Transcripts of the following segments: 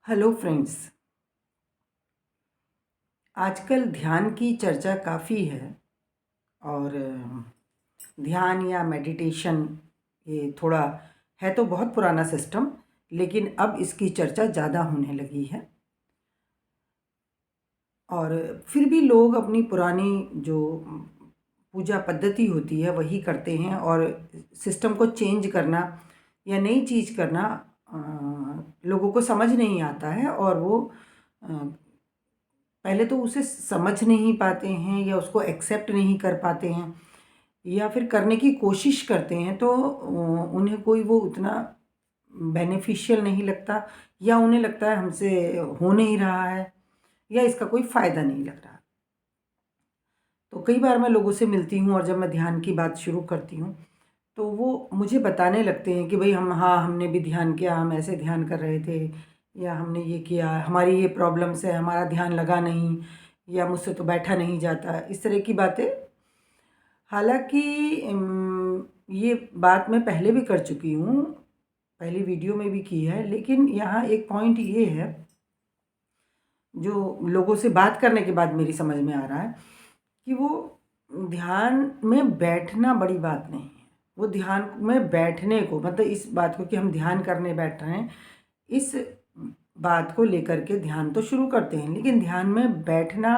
Hello friends. आजकल ध्यान की चर्चा काफ़ी है और ध्यान या मेडिटेशन ये थोड़ा है तो बहुत पुराना सिस्टम, लेकिन अब इसकी चर्चा ज़्यादा होने लगी है। और फिर भी लोग अपनी पुरानी जो पूजा पद्धति होती है वही करते हैं, और सिस्टम को चेंज करना या नई चीज़ करना लोगों को समझ नहीं आता है, और वो पहले तो उसे समझ नहीं पाते हैं या उसको एक्सेप्ट नहीं कर पाते हैं, या फिर करने की कोशिश करते हैं तो उन्हें कोई वो उतना बेनिफिशियल नहीं लगता, या उन्हें लगता है हमसे हो नहीं रहा है, या इसका कोई फ़ायदा नहीं लग रहा। तो कई बार मैं लोगों से मिलती हूँ और जब मैं ध्यान की बात शुरू करती हूँ तो वो मुझे बताने लगते हैं कि भाई हमने भी ध्यान किया, हम ऐसे ध्यान कर रहे थे, या हमने ये किया, हमारी ये प्रॉब्लम्स है, हमारा ध्यान लगा नहीं, या मुझसे तो बैठा नहीं जाता, इस तरह की बातें। हालांकि ये बात मैं पहले भी कर चुकी हूँ, पहली वीडियो में भी की है, लेकिन यहाँ एक पॉइंट ये है जो लोगों से बात करने के बाद मेरी समझ में आ रहा है कि वो ध्यान में बैठना बड़ी बात नहीं है। वो ध्यान में बैठने को, मतलब इस बात को कि हम ध्यान करने बैठ रहे हैं, इस बात को लेकर के ध्यान तो शुरू करते हैं, लेकिन ध्यान में बैठना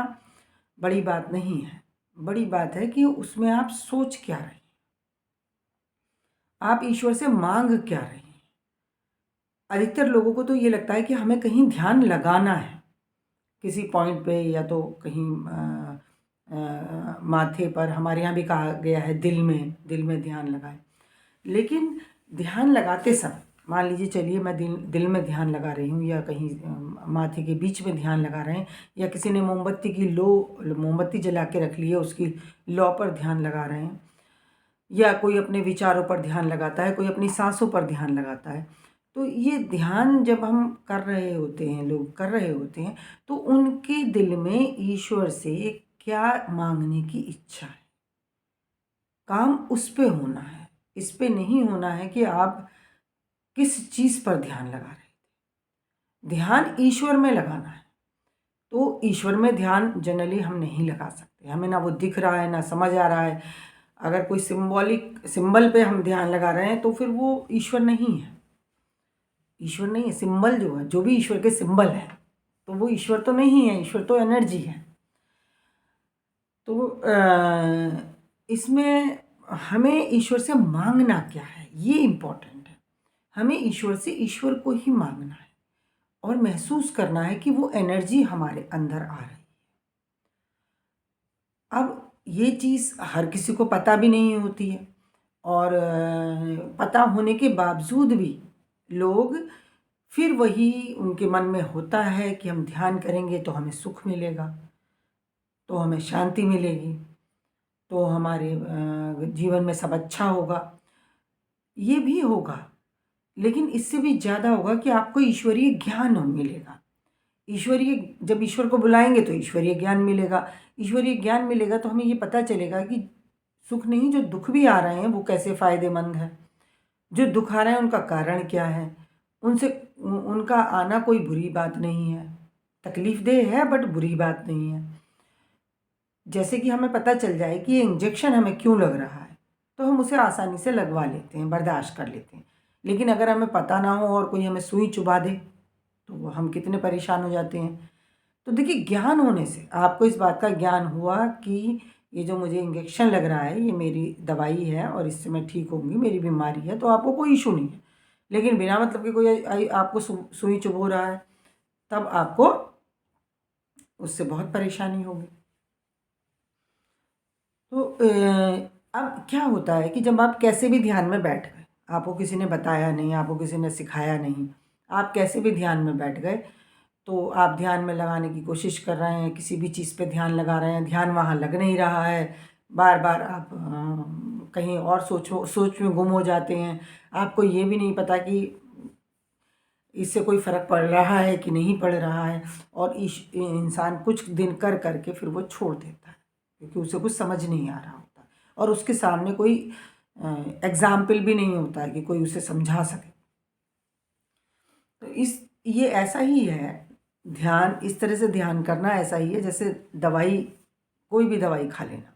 बड़ी बात नहीं है। बड़ी बात है कि उसमें आप सोच क्या रहे हैं, आप ईश्वर से मांग क्या रहे हैं। अधिकतर लोगों को तो ये लगता है कि हमें कहीं ध्यान लगाना है, किसी पॉइंट पे, या तो कहीं माथे पर, हमारे यहाँ भी कहा गया है दिल में ध्यान लगाएं। लेकिन ध्यान लगाते समय मान लीजिए, चलिए मैं दिल में ध्यान लगा रही हूँ, या कहीं माथे के बीच में ध्यान लगा रहे हैं, या किसी ने मोमबत्ती जला के रख ली है, उसकी लौ पर ध्यान लगा रहे हैं, या कोई अपने विचारों पर ध्यान लगाता है, कोई अपनी सांसों पर ध्यान लगाता है। तो ये ध्यान जब हम कर रहे होते हैं, लोग कर रहे होते हैं, तो उनके दिल में ईश्वर से क्या मांगने की इच्छा है, काम उस पे होना है, इस पे नहीं होना है कि आप किस चीज़ पर ध्यान लगा रहे हैं। ध्यान ईश्वर में लगाना है। तो ईश्वर में ध्यान जनरली हम नहीं लगा सकते, हमें ना वो दिख रहा है, ना समझ आ रहा है। अगर कोई सिंबल पे हम ध्यान लगा रहे हैं तो फिर वो ईश्वर नहीं है। ईश्वर नहीं है, सिंबल जो है, जो भी ईश्वर के सिंबल है, तो वो ईश्वर तो नहीं है, ईश्वर तो एनर्जी है। तो इसमें हमें ईश्वर से मांगना क्या है, ये इम्पोर्टेंट है। हमें ईश्वर से ईश्वर को ही मांगना है, और महसूस करना है कि वो एनर्जी हमारे अंदर आ रही है। अब ये चीज़ हर किसी को पता भी नहीं होती है, और पता होने के बावजूद भी लोग फिर वही उनके मन में होता है कि हम ध्यान करेंगे तो हमें सुख मिलेगा, तो हमें शांति मिलेगी, तो हमारे जीवन में सब अच्छा होगा। ये भी होगा, लेकिन इससे भी ज़्यादा होगा कि आपको ईश्वरीय ज्ञान मिलेगा। जब ईश्वर को बुलाएंगे तो ईश्वरीय ज्ञान मिलेगा। ईश्वरीय ज्ञान मिलेगा तो हमें ये पता चलेगा कि सुख नहीं, जो दुख भी आ रहे हैं वो कैसे फ़ायदेमंद है। जो दुख आ रहे हैं उनका कारण क्या है, उनसे उनका आना कोई बुरी बात नहीं है, तकलीफ़ देह है बट बुरी बात नहीं है। जैसे कि हमें पता चल जाए कि ये इंजेक्शन हमें क्यों लग रहा है, तो हम उसे आसानी से लगवा लेते हैं, बर्दाश्त कर लेते हैं। लेकिन अगर हमें पता ना हो और कोई हमें सुई चुभा दे तो हम कितने परेशान हो जाते हैं। तो देखिए, ज्ञान होने से आपको इस बात का ज्ञान हुआ कि ये जो मुझे इंजेक्शन लग रहा है ये मेरी दवाई है और इससे मैं ठीक होंगी, मेरी बीमारी है, तो आपको कोई इशू नहीं है। लेकिन बिना मतलब कि कोई आपको सुई चुभो रहा है, तब आपको उससे बहुत परेशानी होगी। तो अब क्या होता है कि जब आप कैसे भी ध्यान में बैठ गए, आपको किसी ने बताया नहीं, आपको किसी ने सिखाया नहीं, आप कैसे भी ध्यान में बैठ गए, तो आप ध्यान में लगाने की कोशिश कर रहे हैं, किसी भी चीज़ पे ध्यान लगा रहे हैं, ध्यान वहाँ लग नहीं रहा है, बार बार आप कहीं और सोच में गुम हो जाते हैं। आपको ये भी नहीं पता कि इससे कोई फ़र्क पड़ रहा है कि नहीं पड़ रहा है, और इंसान कुछ दिन कर करके फिर वो छोड़ देता है, क्योंकि उसे कुछ समझ नहीं आ रहा होता, और उसके सामने कोई एग्ज़ाम्पल भी नहीं होता है कि कोई उसे समझा सके। तो इस ये ऐसा ही है, ध्यान इस तरह से ध्यान करना ऐसा ही है जैसे दवाई, कोई भी दवाई खा लेना।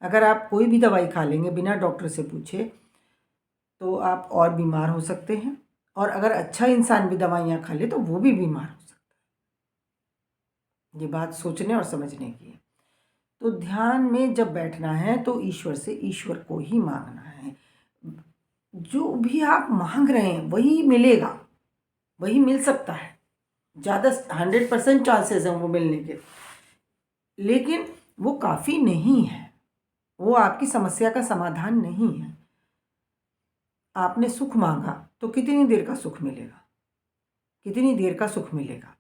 अगर आप कोई भी दवाई खा लेंगे बिना डॉक्टर से पूछे तो आप और बीमार हो सकते हैं, और अगर अच्छा इंसान भी दवाइयाँ खा ले तो वो भी बीमार हो सकता है। ये बात सोचने और समझने की है। तो ध्यान में जब बैठना है तो ईश्वर से ईश्वर को ही मांगना है। जो भी आप मांग रहे हैं वही मिलेगा, वही मिल सकता है। ज़्यादा 100% चांसेस हैं वो मिलने के, लेकिन वो काफ़ी नहीं है, वो आपकी समस्या का समाधान नहीं है। आपने सुख मांगा तो कितनी देर का सुख मिलेगा, कितनी देर का सुख मिलेगा।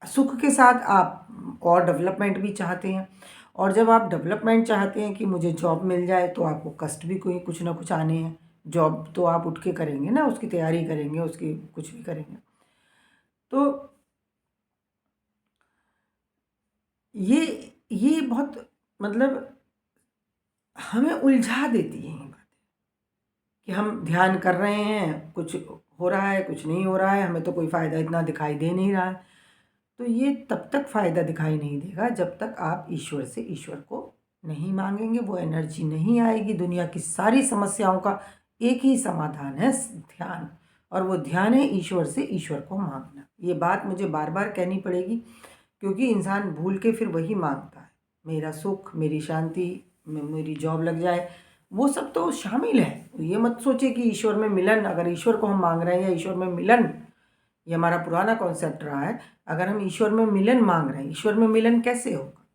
सुख के साथ आप और डेवलपमेंट भी चाहते हैं, और जब आप डेवलपमेंट चाहते हैं कि मुझे जॉब मिल जाए तो आपको कष्ट भी कोई कुछ ना कुछ आने हैं। जॉब तो आप उठ के करेंगे ना, उसकी तैयारी करेंगे, उसकी कुछ भी करेंगे। तो ये बहुत मतलब हमें उलझा देती हैं ये बातें कि हम ध्यान कर रहे हैं, कुछ हो रहा है, कुछ नहीं हो रहा है, हमें तो कोई फ़ायदा इतना दिखाई दे नहीं रहा है। तो ये तब तक फ़ायदा दिखाई नहीं देगा जब तक आप ईश्वर से ईश्वर को नहीं मांगेंगे। वो एनर्जी नहीं आएगी। दुनिया की सारी समस्याओं का एक ही समाधान है, ध्यान। और वो ध्यान है ईश्वर से ईश्वर को मांगना। ये बात मुझे बार बार कहनी पड़ेगी क्योंकि इंसान भूल के फिर वही मांगता है, मेरा सुख, मेरी शांति, मेरी जॉब लग जाए। वो सब तो शामिल है। ये मत सोचे कि ईश्वर में मिलन, अगर ईश्वर को हम मांग रहे हैं या ईश्वर में मिलन, ये हमारा पुराना कॉन्सेप्ट रहा है। अगर हम ईश्वर में मिलन मांग रहे हैं, ईश्वर में मिलन कैसे होगा?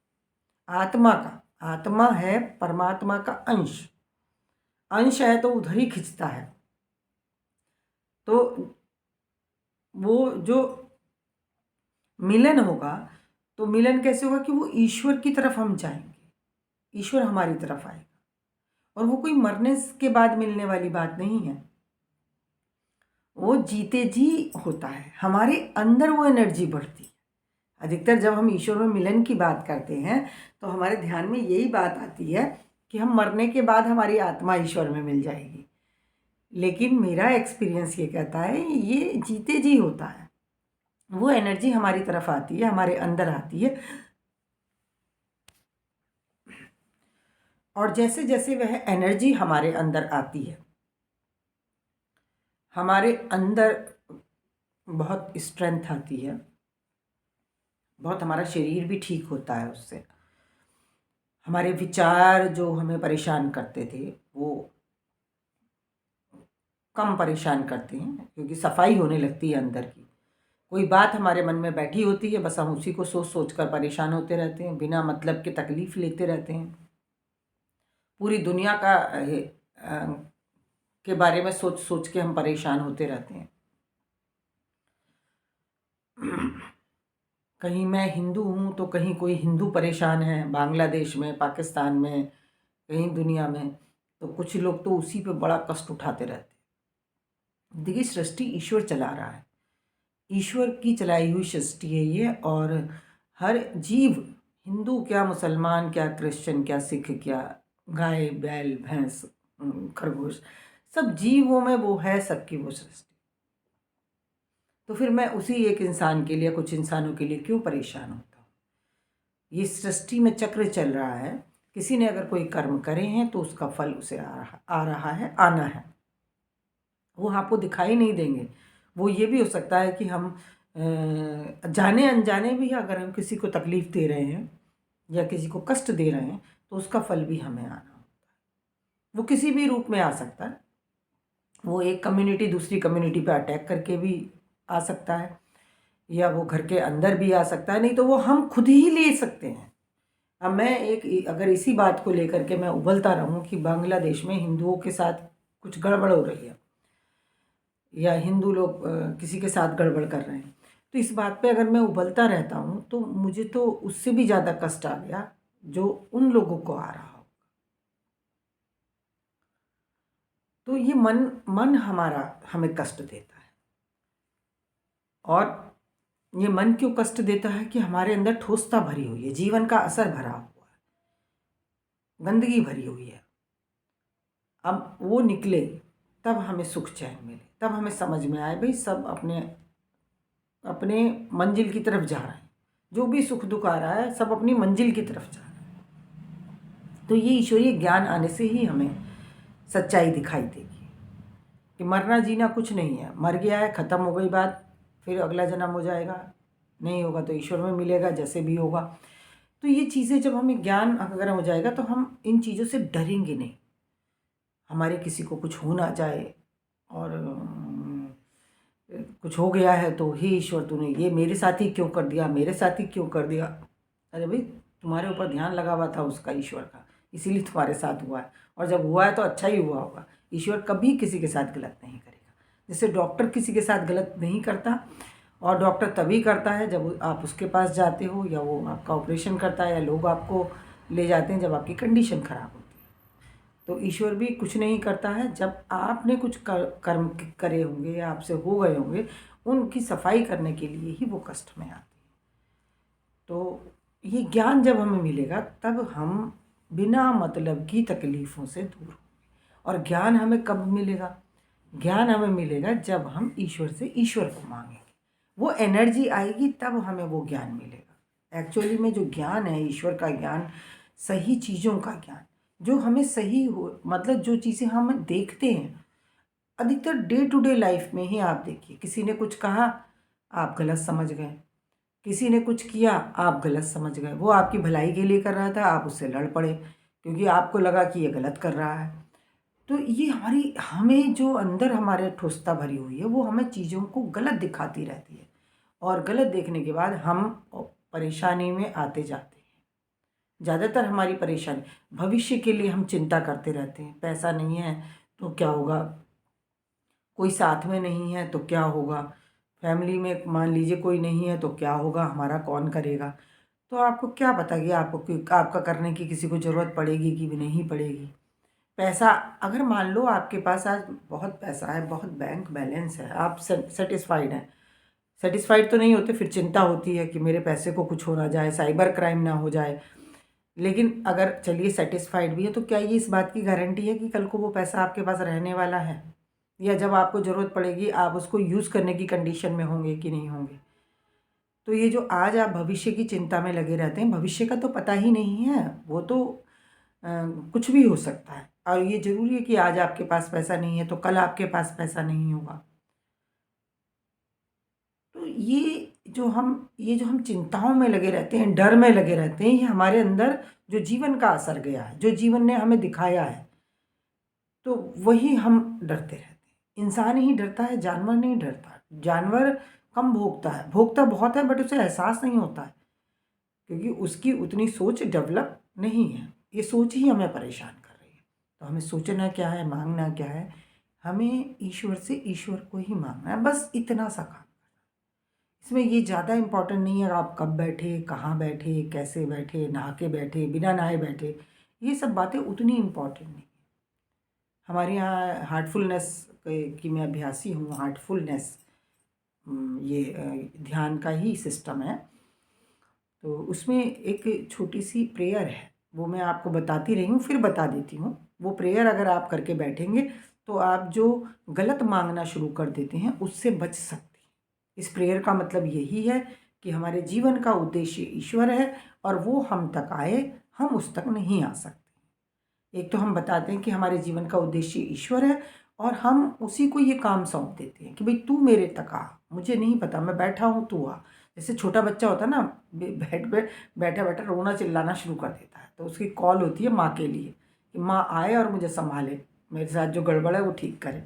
आत्मा का, आत्मा है परमात्मा का अंश, अंश है तो उधर ही खिंचता है। तो वो जो मिलन होगा, तो मिलन कैसे होगा कि वो ईश्वर की तरफ हम जाएंगे, ईश्वर हमारी तरफ आएगा। और वो कोई मरने के बाद मिलने वाली बात नहीं है, वो जीते जी होता है। हमारे अंदर वो एनर्जी बढ़ती है। अधिकतर जब हम ईश्वर में मिलन की बात करते हैं तो हमारे ध्यान में यही बात आती है कि हम मरने के बाद हमारी आत्मा ईश्वर में मिल जाएगी। लेकिन मेरा एक्सपीरियंस ये कहता है ये जीते जी होता है। वो एनर्जी हमारी तरफ आती है, हमारे अंदर आती है, और जैसे जैसे वह एनर्जी हमारे अंदर आती है, हमारे अंदर बहुत स्ट्रेंथ आती है, बहुत हमारा शरीर भी ठीक होता है उससे। हमारे विचार जो हमें परेशान करते थे वो कम परेशान करते हैं क्योंकि सफाई होने लगती है अंदर की। कोई बात हमारे मन में बैठी होती है, बस हम उसी को सोच सोच कर परेशान होते रहते हैं, बिना मतलब के तकलीफ़ लेते रहते हैं। पूरी दुनिया का के बारे में सोच सोच के हम परेशान होते रहते हैं। कहीं मैं हिंदू हूँ तो कहीं कोई हिंदू परेशान है, बांग्लादेश में, पाकिस्तान में, कहीं दुनिया में। तो कुछ लोग तो उसी पे बड़ा कष्ट उठाते रहते हैं। देखिए, सृष्टि ईश्वर चला रहा है, ईश्वर की चलाई हुई सृष्टि है ये। और हर जीव, हिंदू क्या, मुसलमान क्या, क्रिश्चियन क्या, सिख क्या, गाय बैल भैंस खरगोश, सब जीवों में वो है, सबकी वो सृष्टि। तो फिर मैं उसी एक इंसान के लिए, कुछ इंसानों के लिए क्यों परेशान होता हूँ? ये सृष्टि में चक्र चल रहा है। किसी ने अगर कोई कर्म करे हैं तो उसका फल उसे आ रहा है, आना है। वो आपको दिखाई नहीं देंगे। वो ये भी हो सकता है कि हम जाने अनजाने भी अगर हम किसी को तकलीफ़ दे रहे हैं या किसी को कष्ट दे रहे हैं तो उसका फल भी हमें आना होता है। वो किसी भी रूप में आ सकता है। वो एक कम्युनिटी दूसरी कम्युनिटी पे अटैक करके भी आ सकता है, या वो घर के अंदर भी आ सकता है, नहीं तो वो हम खुद ही ले सकते हैं। अब मैं एक, अगर इसी बात को लेकर के मैं उबलता रहूं कि बांग्लादेश में हिंदुओं के साथ कुछ गड़बड़ हो रही है या हिंदू लोग किसी के साथ गड़बड़ कर रहे हैं, तो इस बात पे अगर मैं उबलता रहता हूँ तो मुझे तो उससे भी ज़्यादा कष्ट आ गया जो उन लोगों को आ रहा हो। तो ये मन मन हमारा हमें कष्ट देता है। और ये मन क्यों कष्ट देता है कि हमारे अंदर ठोसता भरी हुई है, जीवन का असर भरा हुआ है, गंदगी भरी हुई है। अब वो निकले तब हमें सुख चैन मिले, तब हमें समझ में आए भाई सब अपने अपने मंजिल की तरफ जा रहे हैं, जो भी सुख दुख आ रहा है सब अपनी मंजिल की तरफ जा रहे हैं। तो ये ईश्वरीय ज्ञान आने से ही हमें सच्चाई दिखाई देगी कि मरना जीना कुछ नहीं है, मर गया है, ख़त्म हो गई बात, फिर अगला जन्म हो जाएगा, नहीं होगा तो ईश्वर में मिलेगा, जैसे भी होगा। तो ये चीज़ें जब हमें ज्ञान अगर हो जाएगा तो हम इन चीज़ों से डरेंगे नहीं। हमारे किसी को कुछ हो ना जाए और कुछ हो गया है तो हे ईश्वर तूने ये मेरे साथ ही क्यों कर दिया, मेरे साथ ही क्यों कर दिया। अरे भाई, तुम्हारे ऊपर ध्यान लगा हुआ था उसका, ईश्वर का, इसीलिए तुम्हारे साथ हुआ है, और जब हुआ है तो अच्छा ही हुआ होगा। ईश्वर कभी किसी के साथ गलत नहीं करेगा। जैसे डॉक्टर किसी के साथ गलत नहीं करता, और डॉक्टर तभी करता है जब आप उसके पास जाते हो, या वो आपका ऑपरेशन करता है, या लोग आपको ले जाते हैं जब आपकी कंडीशन ख़राब होती है। तो ईश्वर भी कुछ नहीं करता है जब आपने कुछ कर्म करे होंगे या आपसे हो गए होंगे, उनकी सफाई करने के लिए ही वो कष्ट में आती है। तो ये ज्ञान जब हमें मिलेगा तब हम बिना मतलब की तकलीफ़ों से दूर होंगे। और ज्ञान हमें कब मिलेगा? ज्ञान हमें मिलेगा जब हम ईश्वर से ईश्वर को मांगेंगे, वो एनर्जी आएगी तब हमें वो ज्ञान मिलेगा। एक्चुअली में जो ज्ञान है, ईश्वर का ज्ञान, सही चीज़ों का ज्ञान, जो हमें सही हो, मतलब जो चीज़ें हम देखते हैं अधिकतर डे टू डे लाइफ में ही। आप देखिए, किसी ने कुछ कहा, आप गलत समझ गए, किसी ने कुछ किया, आप गलत समझ गए। वो आपकी भलाई के लिए कर रहा था, आप उससे लड़ पड़े क्योंकि आपको लगा कि ये गलत कर रहा है। तो ये हमें जो अंदर हमारे ठोसता भरी हुई है, वो हमें चीज़ों को गलत दिखाती रहती है, और गलत देखने के बाद हम परेशानी में आते जाते हैं। ज़्यादातर हमारी परेशानी भविष्य के लिए हम चिंता करते रहते हैं। पैसा नहीं है तो क्या होगा, कोई साथ में नहीं है तो क्या होगा, फैमिली में मान लीजिए कोई नहीं है तो क्या होगा, हमारा कौन करेगा। तो आपको क्या पता कि आपका करने की किसी को ज़रूरत पड़ेगी कि भी नहीं पड़ेगी। पैसा, अगर मान लो आपके पास आज बहुत पैसा है, बहुत बैंक बैलेंस है, आप सेटिस्फाइड हैं, सेटिस्फाइड तो नहीं होते, फिर चिंता होती है कि मेरे पैसे को कुछ हो ना जाए, साइबर क्राइम ना हो जाए। लेकिन अगर चलिए सेटिस्फाइड भी है, तो क्या ये इस बात की गारंटी है कि कल को वो पैसा आपके पास रहने वाला है, या जब आपको ज़रूरत पड़ेगी आप उसको यूज़ करने की कंडीशन में होंगे कि नहीं होंगे। तो ये जो आज आप भविष्य की चिंता में लगे रहते हैं, भविष्य का तो पता ही नहीं है, वो तो अ, कुछ भी हो सकता है। और ये ज़रूरी है कि आज आपके पास पैसा नहीं है तो कल आपके पास पैसा नहीं होगा। तो ये जो हम चिंताओं में लगे रहते हैं, डर में लगे रहते हैं, ये हमारे अंदर जो जीवन का असर गया है, जो जीवन ने हमें दिखाया है, तो वही हम डरते रहते हैं। इंसान ही डरता है, जानवर नहीं डरता। जानवर कम भोगता है, भोगता बहुत है बट उसे एहसास नहीं होता है, क्योंकि उसकी उतनी सोच डेवलप नहीं है। ये सोच ही हमें परेशान कर रही है। तो हमें सोचना क्या है, मांगना क्या है? हमें ईश्वर से ईश्वर को ही मांगना है, बस इतना सा काम। इसमें ये ज़्यादा इम्पोर्टेंट नहीं है आप कब बैठे, कहाँ बैठे, कैसे बैठे, नहा के बैठे, बिना नहाए बैठे, ये सब बातें उतनी इम्पोर्टेंट नहीं। हमारे यहाँ हार्टफुलनेस की मैं अभ्यासी हूँ। हार्टफुलनेस ये ध्यान का ही सिस्टम है। तो उसमें एक छोटी सी प्रेयर है, वो मैं आपको बताती रही हूँ, फिर बता देती हूँ। वो प्रेयर अगर आप करके बैठेंगे तो आप जो गलत मांगना शुरू कर देते हैं उससे बच सकते हैं। इस प्रेयर का मतलब यही है कि हमारे जीवन का उद्देश्य ईश्वर है, और वो हम तक आए, हम उस तक नहीं आ सकते। एक तो हम बताते हैं कि हमारे जीवन का उद्देश्य ईश्वर है, और हम उसी को ये काम सौंप देते हैं कि भाई तू मेरे तक आ, मुझे नहीं पता, मैं बैठा हूँ तू आ। जैसे छोटा बच्चा होता है ना, बेड पे बैठा बैठा रोना चिल्लाना शुरू कर देता है, तो उसकी कॉल होती है माँ के लिए कि माँ आए और मुझे संभाले, मेरे साथ जो गड़बड़ है वो ठीक करे।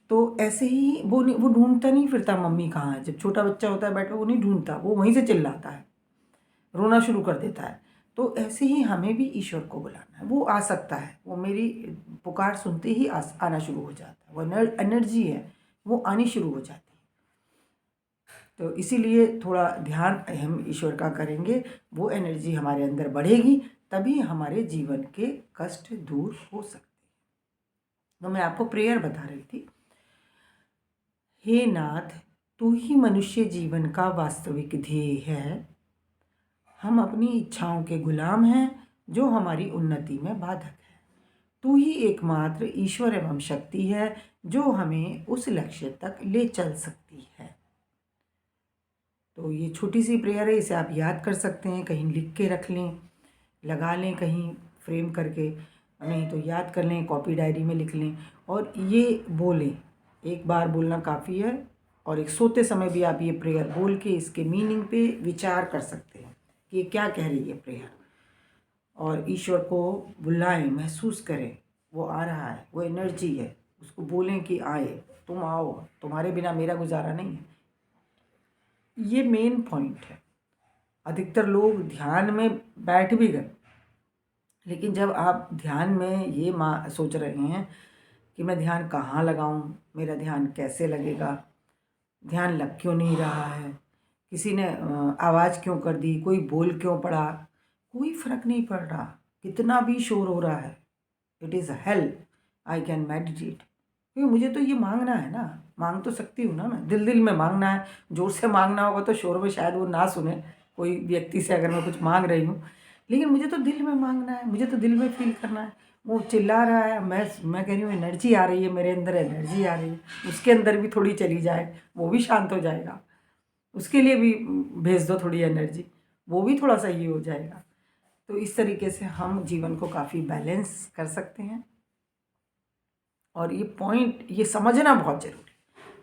तो ऐसे ही वो ढूंढता नहीं फिरता मम्मी कहाँ है। जब छोटा बच्चा होता है बैठा, वो नहीं ढूंढता, वो वहीं से चिल्लाता है, रोना शुरू कर देता है। तो ऐसे ही हमें भी ईश्वर को बुलाना है, वो आ सकता है, वो मेरी पुकार सुनते ही आना शुरू हो जाता है। वो एनर्जी है, वो आनी शुरू हो जाती है। तो इसीलिए थोड़ा ध्यान हम ईश्वर का करेंगे, वो एनर्जी हमारे अंदर बढ़ेगी, तभी हमारे जीवन के कष्ट दूर हो सकते हैं। तो मैं आपको प्रेयर बता रही थी। हे नाथ, तू ही मनुष्य जीवन का वास्तविक ध्येय है। हम अपनी इच्छाओं के गुलाम हैं जो हमारी उन्नति में बाधक है। तू ही एकमात्र ईश्वर एवं शक्ति है जो हमें उस लक्ष्य तक ले चल सकती है। तो ये छोटी सी प्रेयर है, इसे आप याद कर सकते हैं, कहीं लिख के रख लें, लगा लें कहीं फ्रेम करके, नहीं तो याद कर लें, कॉपी डायरी में लिख लें और ये बोलें। एक बार बोलना काफ़ी है और एक सोते समय भी आप ये प्रेयर बोल के इसके मीनिंग पे विचार कर सकते हैं कि ये क्या कह रही है प्रेयर। और ईश्वर को बुलाएं, महसूस करें वो आ रहा है, वो एनर्जी है, उसको बोलें कि आए, तुम आओ, तुम्हारे बिना मेरा गुजारा नहीं है। ये मेन पॉइंट है। अधिकतर लोग ध्यान में बैठ भी गए, लेकिन जब आप ध्यान में ये सोच रहे हैं कि मैं ध्यान कहाँ लगाऊं, मेरा ध्यान कैसे लगेगा, ध्यान लग क्यों नहीं रहा है, किसी ने आवाज़ क्यों कर दी, कोई बोल क्यों पड़ा, कोई फ़र्क नहीं पड़ रहा, कितना भी शोर हो रहा है, it is hello, I can meditate. क्योंकि मुझे तो ये मांगना है ना, मांग तो सकती हूँ ना मैं, दिल दिल में मांगना है। जोर से मांगना होगा तो शोर में शायद वो ना सुने कोई व्यक्ति से अगर मैं कुछ मांग रही हूँ, लेकिन मुझे तो दिल में मांगना है, मुझे तो दिल में फील करना है। वो चिल्ला रहा है, मैं कह रही हूँ एनर्जी आ रही है, मेरे अंदर एनर्जी आ रही है, उसके अंदर भी थोड़ी चली जाए, वो भी शांत हो जाएगा, उसके लिए भी भेज दो थोड़ी एनर्जी, वो भी थोड़ा सा ये हो जाएगा। तो इस तरीके से हम जीवन को काफ़ी बैलेंस कर सकते हैं। और ये पॉइंट ये समझना बहुत ज़रूरी,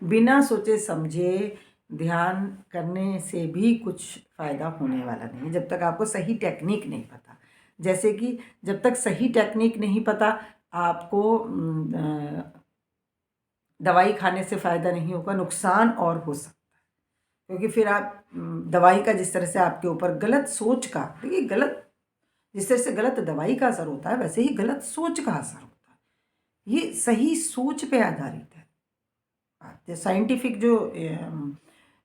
बिना सोचे समझे ध्यान करने से भी कुछ फ़ायदा होने वाला नहीं, जब तक आपको सही टेक्निक नहीं पता। जैसे कि जब तक सही टेक्निक नहीं पता आपको दवाई खाने से फ़ायदा नहीं होगा, नुकसान और हो सकता है। क्योंकि फिर आप दवाई का जिस तरह से आपके ऊपर गलत सोच का, देखिए गलत, जिस तरह से गलत दवाई का असर होता है वैसे ही गलत सोच का असर होता है। ये सही सोच पे आधारित है। साइंटिफिक जो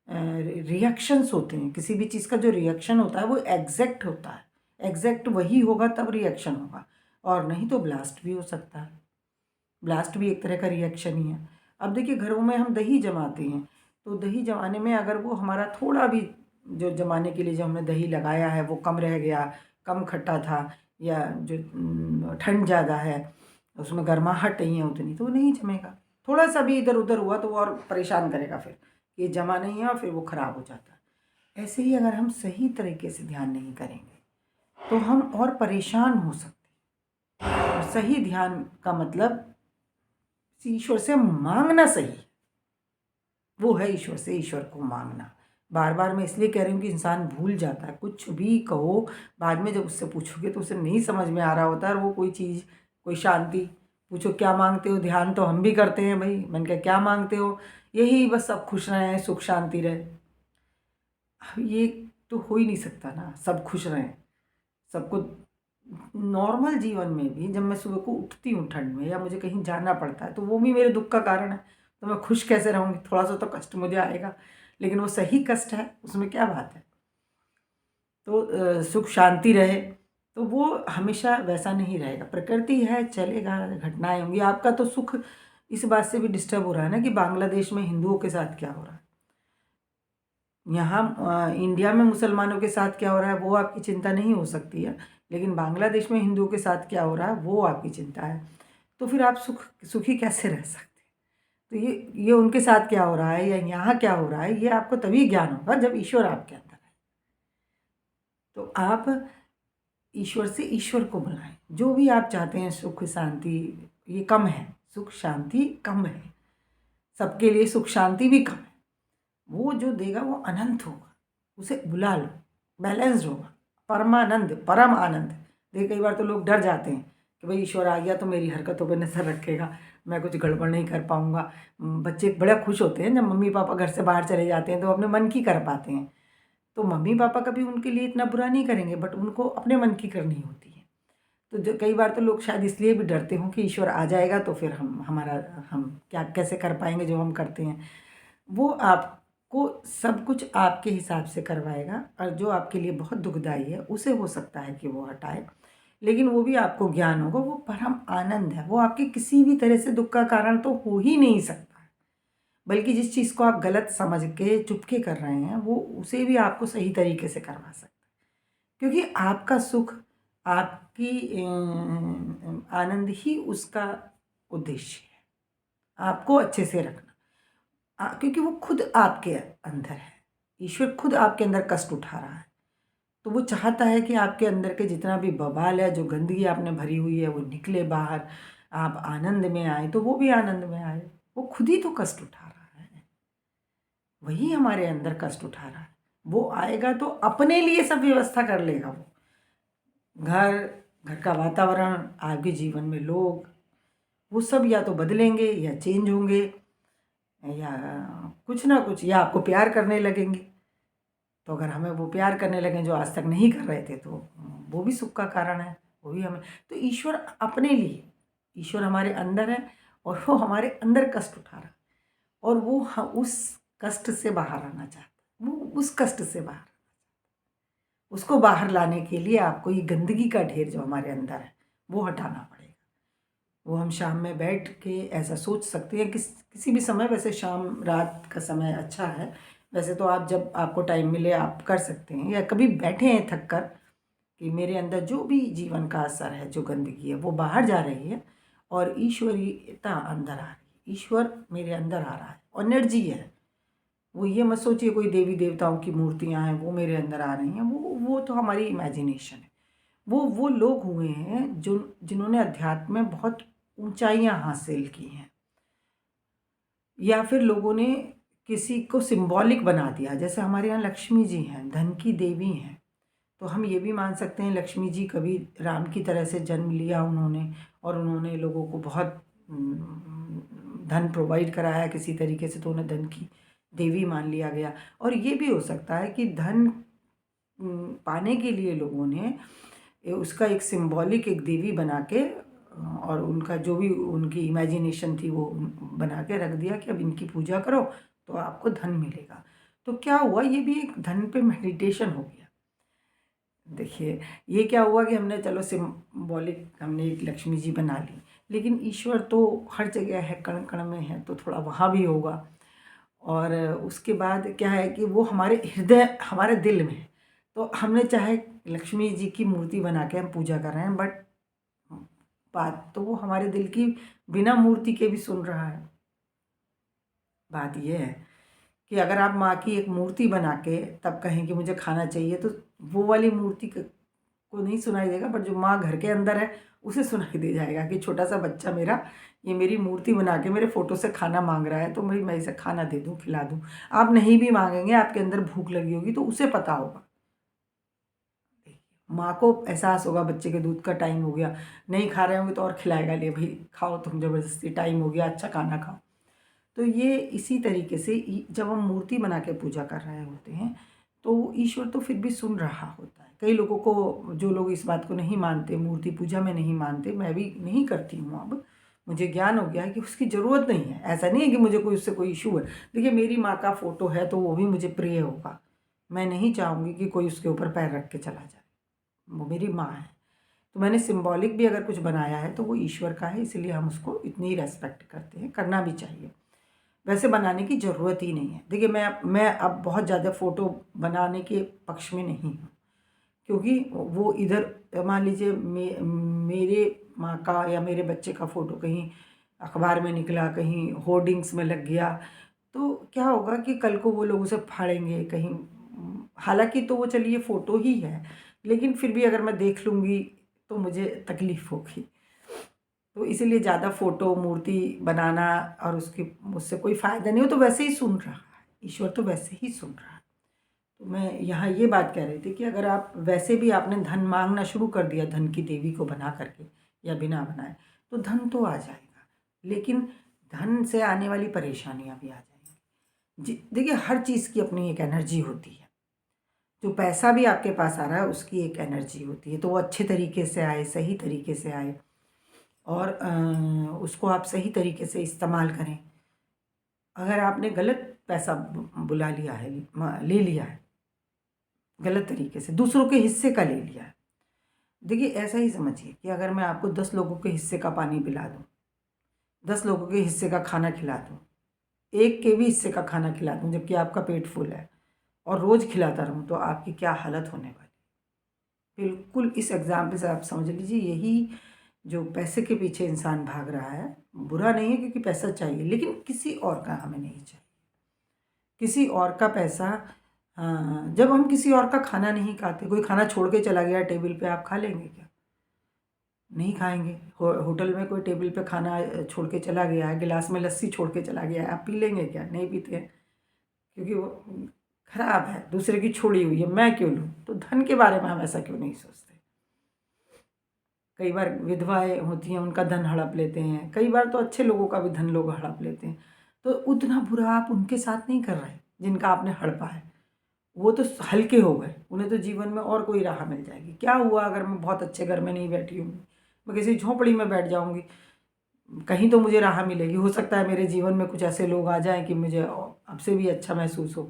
रिएक्शंस होते हैं, किसी भी चीज़ का जो रिएक्शन होता है वो एग्जैक्ट होता है, एग्जैक्ट वही होगा तब रिएक्शन होगा, और नहीं तो ब्लास्ट भी हो सकता है। ब्लास्ट भी एक तरह का रिएक्शन ही है। अब देखिए घरों में हम दही जमाते हैं, तो दही जमाने में अगर वो हमारा थोड़ा भी जो जमाने के लिए जो हमने दही लगाया है वो कम रह गया, कम खट्टा था, या जो ठंड ज़्यादा है, उसमें गर्माहट नहीं है उतनी, तो वो नहीं जमेगा। थोड़ा सा भी इधर उधर हुआ तो वो और परेशान करेगा, फिर ये जमा नहीं है और फिर वो ख़राब हो जाता है। ऐसे ही अगर हम सही तरीके से ध्यान नहीं करेंगे तो हम और परेशान हो सकते हैं। और सही ध्यान का मतलब ईश्वर से मांगना सही, वो है ईश्वर से ईश्वर को मांगना। बार बार मैं इसलिए कह रही हूँ कि इंसान भूल जाता है, कुछ भी कहो बाद में जब उससे पूछोगे तो उसे नहीं समझ में आ रहा होता है, और वो कोई चीज़, कोई शांति, पूछो क्या मांगते हो, ध्यान तो हम भी करते हैं भाई, मैंने कहा क्या मांगते हो, यही बस सब खुश रहें, सुख शांति रहे। अब ये तो हो ही नहीं सकता ना, सब खुश रहें, सबको। नॉर्मल जीवन में भी जब मैं सुबह को उठती हूँ ठंड में या मुझे कहीं जाना पड़ता है तो वो भी मेरे दुख का कारण है, तो मैं खुश कैसे रहूँगी, थोड़ा सा तो कष्ट मुझे आएगा, लेकिन वो सही कष्ट है, उसमें क्या बात है। तो सुख शांति रहे, तो वो हमेशा वैसा नहीं रहेगा, प्रकृति है, चलेगा, घटनाएं होंगी। आपका तो सुख इस बात से भी डिस्टर्ब हो रहा है ना कि बांग्लादेश में हिंदुओं के साथ क्या हो रहा है, यहाँ इंडिया में मुसलमानों के साथ क्या हो रहा है वो आपकी चिंता नहीं हो सकती है, लेकिन बांग्लादेश में हिंदुओं के साथ क्या हो रहा है वो आपकी चिंता है। तो फिर आप सुखी कैसे रह सकते हैं। तो ये उनके साथ क्या हो रहा है या यहाँ क्या हो रहा है, ये आपको तभी ज्ञान होगा जब ईश्वर आपके अंदर है। तो आप ईश्वर से ईश्वर को बुलाएं, जो भी आप चाहते हैं, सुख शांति, ये कम है, सुख शांति कम है, सबके लिए सुख शांति भी कम है। वो जो देगा वो अनंत होगा, उसे बुला लो, बैलेंस्ड होगा, परमानंद, परम आनंद। देखिए कई बार तो लोग डर जाते हैं कि भाई ईश्वर आ गया तो मेरी हरकतों पर नज़र रखेगा, मैं कुछ गड़बड़ नहीं कर पाऊँगा। बच्चे बड़ा खुश होते हैं जब मम्मी पापा घर से बाहर चले जाते हैं तो अपने मन की कर पाते हैं, तो मम्मी पापा कभी उनके लिए इतना बुरा नहीं करेंगे, बट उनको अपने मन की करनी होती है। तो जो कई बार तो लोग शायद इसलिए भी डरते हों कि ईश्वर आ जाएगा तो फिर हम क्या कैसे कर पाएंगे जो हम करते हैं। वो आपको सब कुछ आपके हिसाब से करवाएगा, और जो आपके लिए बहुत दुखदाई है उसे हो सकता है कि वो हटाए, लेकिन वो भी आपको ज्ञान होगा, वो परम आनंद है, वो आपके किसी भी तरह से दुख का कारण तो हो ही नहीं सकता। बल्कि जिस चीज़ को आप गलत समझ के चुपके कर रहे हैं वो उसे भी आपको सही तरीके से करवा सकता है, क्योंकि आपका सुख, आपकी आनंद ही उसका उद्देश्य है, आपको अच्छे से रखना। क्योंकि वो खुद आपके अंदर है, ईश्वर खुद आपके अंदर कष्ट उठा रहा है, तो वो चाहता है कि आपके अंदर के जितना भी बवाल है, जो गंदगी आपने भरी हुई है, वो निकले बाहर, आप आनंद में आए, तो वो भी आनंद में आए। वो खुद ही तो कष्ट उठा रहा है, वही हमारे अंदर कष्ट उठा रहा है। वो आएगा तो अपने लिए सब व्यवस्था कर लेगा। वो घर का वातावरण, आपके जीवन में लोग, वो सब या तो बदलेंगे या चेंज होंगे, या कुछ ना कुछ, या आपको प्यार करने लगेंगे। तो अगर हमें वो प्यार करने लगें जो आज तक नहीं कर रहे थे, तो वो भी सुख का कारण है, वो भी हमें। तो ईश्वर अपने लिए, ईश्वर हमारे अंदर है और वो हमारे अंदर कष्ट उठा रहा है, और वो उस कष्ट से बाहर आना चाहता है। वो उस कष्ट से बाहर, उसको बाहर लाने के लिए आपको ये गंदगी का ढेर जो हमारे अंदर है वो हटाना पड़ेगा। वो हम शाम में बैठ के ऐसा सोच सकते हैं, किसी भी समय, वैसे शाम रात का समय अच्छा है, वैसे तो आप जब आपको टाइम मिले आप कर सकते हैं, या कभी बैठे हैं थक कर कि मेरे अंदर जो भी जीवन का असर है, जो गंदगी है, वो बाहर जा रही है और ईश्वरीयता अंदर आ रही है। ईश्वर मेरे अंदर आ रहा है, एनर्जी है। वो ये मत सोचिए कोई देवी देवताओं की मूर्तियां हैं वो मेरे अंदर आ रही हैं, वो तो हमारी इमेजिनेशन है। वो लोग हुए हैं जो जिन्होंने अध्यात्म में बहुत ऊंचाइयां हासिल की हैं, या फिर लोगों ने किसी को सिंबॉलिक बना दिया। जैसे हमारे यहाँ लक्ष्मी जी हैं, धन की देवी हैं, तो हम ये भी मान सकते हैं लक्ष्मी जी कभी राम की तरह से जन्म लिया उन्होंने, और उन्होंने लोगों को बहुत धन प्रोवाइड कराया किसी तरीके से, तो उन्हें धन की देवी मान लिया गया। और ये भी हो सकता है कि धन पाने के लिए लोगों ने उसका एक सिंबॉलिक एक देवी बना के, और उनका जो भी उनकी इमेजिनेशन थी वो बना के रख दिया कि अब इनकी पूजा करो तो आपको धन मिलेगा। तो क्या हुआ, ये भी एक धन पे मेडिटेशन हो गया। देखिए ये क्या हुआ कि हमने चलो सिंबॉलिक हमने एक लक्ष्मी जी बना ली, लेकिन ईश्वर तो हर जगह है, कण कण में है, तो थोड़ा वहाँ भी होगा। और उसके बाद क्या है कि वो हमारे हृदय, हमारे दिल में है। तो हमने चाहे लक्ष्मी जी की मूर्ति बना के हम पूजा कर रहे हैं, बट बात तो वो हमारे दिल की बिना मूर्ति के भी सुन रहा है। बात ये है कि अगर आप माँ की एक मूर्ति बना के तब कहें कि मुझे खाना चाहिए, तो वो वाली मूर्ति को नहीं सुनाई देगा, बट जो माँ घर के अंदर है उसे सुनाई दे जाएगा कि छोटा सा बच्चा मेरा ये मेरी मूर्ति बना के मेरे फ़ोटो से खाना मांग रहा है, तो मैं इसे खाना दे दूँ, खिला दूँ। आप नहीं भी मांगेंगे, आपके अंदर भूख लगी होगी तो उसे पता होगा। माँ को एहसास होगा बच्चे के दूध का टाइम हो गया, नहीं खा रहे होंगे तो और खिलाएगा, ले भाई खाओ तुम, ज़बरदस्ती टाइम हो गया, अच्छा खाना खाओ। तो ये इसी तरीके से जब हम मूर्ति बना के पूजा कर रहे होते हैं तो ईश्वर तो फिर भी सुन रहा होता है। कई लोगों को, जो लोग इस बात को नहीं मानते, मूर्ति पूजा में नहीं मानते, मैं भी नहीं करती हूँ, अब मुझे ज्ञान हो गया है कि उसकी ज़रूरत नहीं है। ऐसा नहीं है कि मुझे कोई उससे कोई इशू है। देखिए मेरी माँ का फ़ोटो है तो वो भी मुझे प्रिय होगा, मैं नहीं चाहूँगी कि कोई उसके ऊपर पैर रख के चला जाए, वो मेरी माँ है। तो मैंने सिंबॉलिक भी अगर कुछ बनाया है तो वो ईश्वर का है, इसलिए हम उसको इतनी रेस्पेक्ट करते हैं, करना भी चाहिए। वैसे बनाने की ज़रूरत ही नहीं है। देखिए मैं अब बहुत ज़्यादा फ़ोटो बनाने के पक्ष में नहीं हूँ, क्योंकि वो इधर मान लीजिए मेरे माँ का या मेरे बच्चे का फ़ोटो कहीं अखबार में निकला, कहीं होर्डिंग्स में लग गया, तो क्या होगा कि कल को वो लोग उसे फाड़ेंगे कहीं। हालांकि तो वो चलिए फ़ोटो ही है, लेकिन फिर भी अगर मैं देख लूँगी तो मुझे तकलीफ़ होगी। तो इसीलिए ज़्यादा फ़ोटो मूर्ति बनाना और उसकी उससे कोई फ़ायदा नहीं हो, तो वैसे ही सुन रहा है ईश्वर, तो वैसे ही सुन रहा है। तो मैं यहाँ ये बात कह रही थी कि अगर आप वैसे भी आपने धन मांगना शुरू कर दिया, धन की देवी को बना करके या बिना बनाए, तो धन तो आ जाएगा, लेकिन धन से आने वाली परेशानियाँ भी आ जाएंगी। जी देखिए हर चीज़ की अपनी एक एनर्जी होती है। जो पैसा भी आपके पास आ रहा है उसकी एक एनर्जी होती है, तो वो अच्छे तरीके से आए, सही तरीके से आए, और उसको आप सही तरीके से इस्तेमाल करें। अगर आपने गलत पैसा बुला लिया है, ले लिया है गलत तरीके से, दूसरों के हिस्से का ले लिया है, देखिए ऐसा ही समझिए कि अगर मैं आपको 10 लोगों के हिस्से का पानी पिला दूँ, 10 लोगों के हिस्से का खाना खिला दूँ, एक के भी हिस्से का खाना खिला दूँ जबकि आपका पेट फुल है, और रोज़ खिलाता रहूँ, तो आपकी क्या हालत होने वाली। बिल्कुल इस एग्ज़ाम्पल से आप समझ लीजिए, यही जो पैसे के पीछे इंसान भाग रहा है, बुरा नहीं है क्योंकि पैसा चाहिए, लेकिन किसी और का हमें नहीं चाहिए। किसी और का पैसा जब हम किसी और का खाना नहीं खाते, कोई खाना छोड़ के चला गया टेबल पे, आप खा लेंगे क्या? नहीं खाएंगे। होटल में कोई टेबल पे खाना छोड़ के चला गया है, गिलास में लस्सी छोड़ के चला गया है, आप पी लेंगे क्या? नहीं पीते हैं, क्योंकि वो खराब है, दूसरे की छोड़ी हुई है, मैं क्यों लूँ? तो धन के बारे में हम ऐसा क्यों नहीं सोचते? कई बार विधवाएं होती हैं, उनका धन हड़प लेते हैं, कई बार तो अच्छे लोगों का भी धन लोग हड़प लेते हैं। तो उतना बुरा आप उनके साथ नहीं कर रहे जिनका आपने हड़पा है। वो तो हल्के हो गए, उन्हें तो जीवन में और कोई राह मिल जाएगी। क्या हुआ अगर मैं बहुत अच्छे घर में नहीं बैठी हूँ, मैं किसी झोंपड़ी में बैठ जाऊँगी, कहीं तो मुझे राह मिलेगी। हो सकता है मेरे जीवन में कुछ ऐसे लोग आ जाएं कि मुझे अब से भी अच्छा महसूस हो,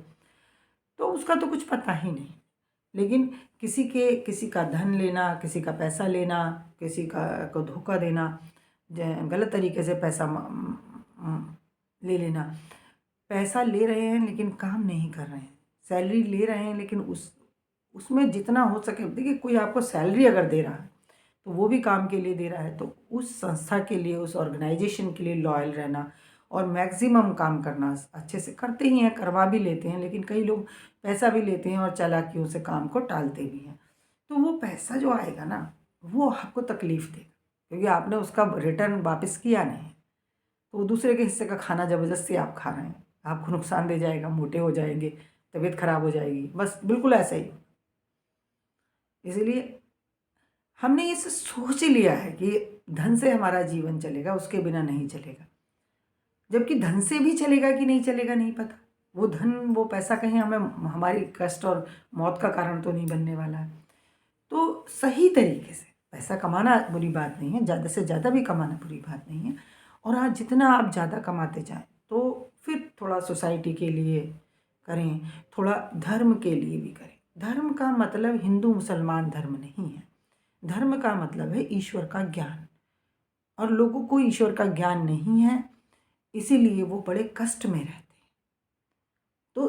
तो उसका तो कुछ पता ही नहीं। लेकिन किसी का धन लेना, किसी का पैसा लेना, किसी का को धोखा देना, गलत तरीके से पैसा ले लेना, पैसा ले रहे हैं लेकिन काम नहीं कर रहे हैं, सैलरी ले रहे हैं लेकिन उसमें जितना हो सके, देखिए कोई आपको सैलरी अगर दे रहा है तो वो भी काम के लिए दे रहा है, तो उस संस्था के लिए, उस ऑर्गेनाइजेशन के लिए लॉयल रहना और मैक्सिमम काम करना। अच्छे से करते ही हैं, करवा भी लेते हैं, लेकिन कई लोग पैसा भी लेते हैं और चालाकियों से काम को टालते भी हैं। तो वो पैसा जो आएगा ना, वो आपको तकलीफ़ देगा, क्योंकि आपने उसका रिटर्न वापस किया नहीं। तो वो दूसरे के हिस्से का खाना ज़बरदस्ती आप खा रहे हैं, आपको नुकसान दे जाएगा, मोटे हो जाएंगे, तबीयत खराब हो जाएगी, बस बिल्कुल ऐसा ही। इसीलिए हमने ये सोच ही लिया है कि धन से हमारा जीवन चलेगा, उसके बिना नहीं चलेगा। जबकि धन से भी चलेगा कि नहीं चलेगा नहीं पता। वो धन, वो पैसा कहीं हमें हमारी कष्ट और मौत का कारण तो नहीं बनने वाला है। तो सही तरीके से पैसा कमाना बुरी बात नहीं है, ज़्यादा से ज़्यादा भी कमाना बुरी बात नहीं है। और हाँ, जितना आप ज़्यादा कमाते जाएँ तो फिर थोड़ा सोसाइटी के लिए करें, थोड़ा धर्म के लिए भी करें। धर्म का मतलब हिंदू मुसलमान धर्म नहीं है। धर्म का मतलब है ईश्वर का ज्ञान, और लोगों को ईश्वर का ज्ञान नहीं है, इसीलिए वो बड़े कष्ट में रहते हैं। तो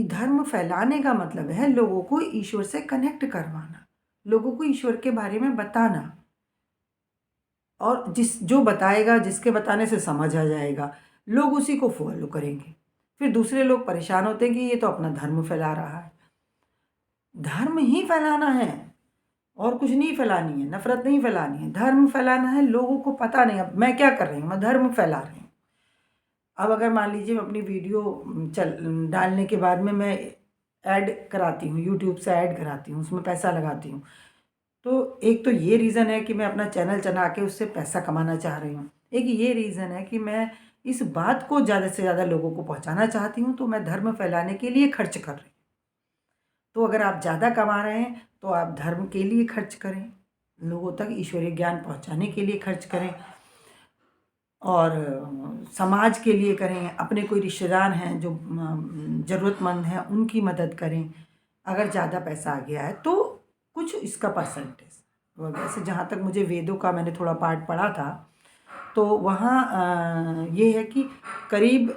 धर्म फैलाने का मतलब है लोगों को ईश्वर से कनेक्ट करवाना, लोगों को ईश्वर के बारे में बताना, और जो बताएगा, जिसके बताने से समझ आ जाएगा, लोग उसी को फॉलो करेंगे। फिर दूसरे लोग परेशान होते हैं कि ये तो अपना धर्म फैला रहा है। धर्म ही फैलाना है और कुछ नहीं फैलानी है, नफरत नहीं फैलानी है, धर्म फैलाना है। लोगों को पता नहीं अब मैं क्या कर रही हूँ, मैं धर्म फैला रही हूँ। अब अगर मान लीजिए मैं अपनी वीडियो डालने के बाद में मैं ऐड कराती हूँ, यूट्यूब से ऐड कराती हूँ, उसमें पैसा लगाती हूँ, तो एक तो ये रीज़न है कि मैं अपना चैनल चला के उससे पैसा कमाना चाह रही हूँ। एक ये रीज़न है कि मैं इस बात को ज़्यादा से ज़्यादा लोगों को पहुँचाना चाहती हूँ, तो मैं धर्म फैलाने के लिए खर्च कर रही हूँ। तो अगर आप ज़्यादा कमा रहे हैं तो आप धर्म के लिए खर्च करें, लोगों तक ईश्वरीय ज्ञान पहुँचाने के लिए खर्च करें, और समाज के लिए करें। अपने कोई रिश्तेदार हैं जो ज़रूरतमंद हैं, उनकी मदद करें। अगर ज़्यादा पैसा आ गया है तो कुछ इसका परसेंटेज, वैसे जहाँ तक मुझे वेदों का मैंने थोड़ा पार्ट पढ़ा था, तो वहाँ ये है कि करीब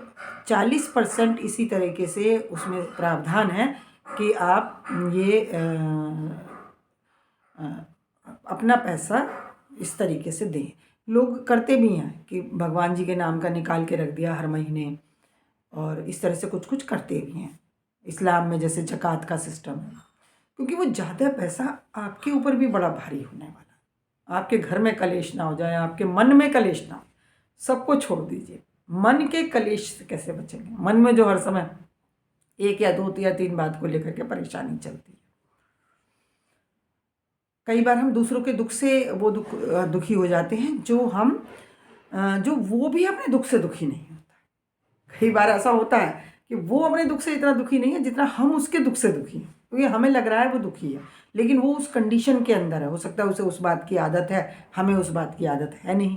40% इसी तरीके से उसमें प्रावधान है कि आप ये अपना पैसा इस तरीके से दें। लोग करते भी हैं कि भगवान जी के नाम का निकाल के रख दिया हर महीने, और इस तरह से कुछ कुछ करते भी हैं। इस्लाम में जैसे ज़कात का सिस्टम है, क्योंकि वो ज़्यादा पैसा आपके ऊपर भी बड़ा भारी होने वाला है। आपके घर में कलेश ना हो जाए, आपके मन में कलेश ना हो, सबको छोड़ दीजिए। मन के कलेश से कैसे बचेंगे? मन में जो हर समय एक या दो या तीन बात को लेकर के परेशानी चलती है। कई बार हम दूसरों के दुख से वो दुखी हो जाते हैं जो वो भी अपने दुख से दुखी नहीं होता। कई बार ऐसा होता है कि वो अपने दुख से इतना दुखी नहीं है जितना हम उसके दुख से दुखी हैं, क्योंकि हमें लग रहा है वो दुखी है, लेकिन वो उस कंडीशन के अंदर है। हो सकता है उसे उस बात की आदत है, हमें उस बात की आदत है नहीं,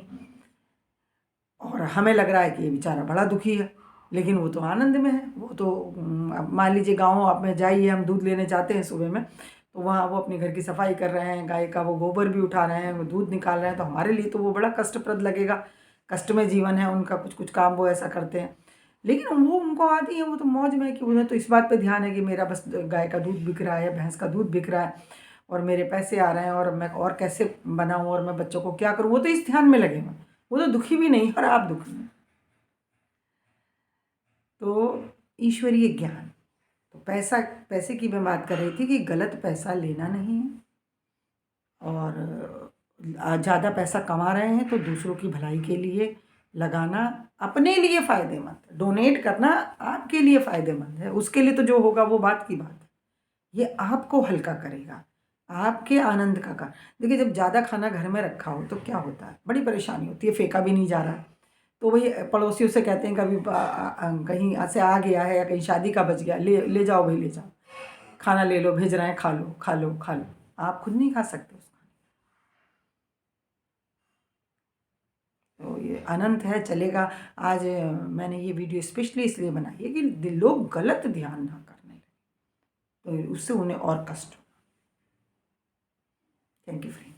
और हमें लग रहा है कि ये बेचारा बड़ा दुखी है, लेकिन वो तो आनंद में है। वो तो अब मान लीजिए गाँव आप में जाइए, हम दूध लेने जाते हैं सुबह में, तो वहाँ वो अपने घर की सफाई कर रहे हैं, गाय का वो गोबर भी उठा रहे हैं, वो दूध निकाल रहे हैं, तो हमारे लिए तो वो बड़ा कष्टप्रद लगेगा। कष्ट में जीवन है उनका, कुछ कुछ काम वो ऐसा करते हैं, लेकिन वो उनको आती है, वो तो मौज में है कि उन्हें तो इस बात पे ध्यान है कि मेरा बस गाय का दूध बिक रहा है, भैंस का दूध बिक रहा है, और मेरे पैसे आ रहे हैं, और मैं और कैसे बनाऊँ, और मैं बच्चों को क्या करूँ, वो तो इस ध्यान में लगे हुए। वो तो दुखी भी नहीं, और आप दुखी हैं। तो ईश्वरीय ज्ञान, तो पैसे की मैं बात कर रही थी कि गलत पैसा लेना नहीं है, और ज़्यादा पैसा कमा रहे हैं तो दूसरों की भलाई के लिए लगाना अपने लिए फ़ायदेमंद, डोनेट करना आपके लिए फ़ायदेमंद है, उसके लिए तो जो होगा वो बात की बात है। ये आपको हल्का करेगा, आपके आनंद का कारण। देखिए, जब ज़्यादा खाना घर में रखा हो तो क्या होता है, बड़ी परेशानी होती है, फेंका भी नहीं जा रहा है। तो वही पड़ोसियों से कहते हैं कभी कहीं से आ गया है या कहीं शादी का बच गया, ले ले जाओ भाई ले जाओ, खाना ले लो, भेज रहे हैं, खा लो खा लो खा लो। आप खुद नहीं खा सकते उसको। तो ये अनंत है, चलेगा। आज मैंने ये वीडियो स्पेशली इसलिए बनाई है कि लोग गलत ध्यान ना करने लगे, तो उससे उन्हें और कष्ट हो। Thank you friend.